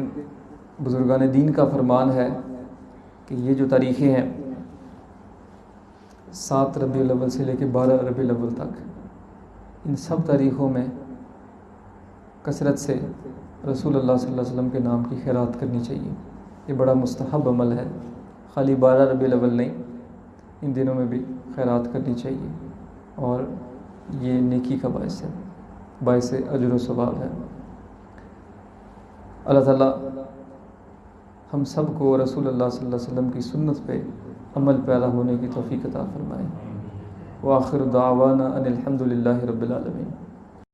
بزرگان دین کا فرمان ہے کہ یہ جو تاریخیں ہیں 7 ربیع الاول سے لے کے 12 ربیع الاول تک، ان سب تاریخوں میں کثرت سے رسول اللہ صلی اللہ علیہ وسلم کے نام کی خیرات کرنی چاہیے۔ یہ بڑا مستحب عمل ہے، خالی 12 ربیع الاول نہیں، ان دنوں میں بھی خیرات کرنی چاہیے، اور یہ نیکی کا باعث ہے، باعث اجر و ثواب ہے۔ اللہ تعالیٰ ہم سب کو رسول اللہ صلی اللہ علیہ وسلم کی سنت پہ عمل پیدا ہونے کی توفیق عطا فرمائے۔ وآخر دعوانا ان الحمد للہ رب العالمین۔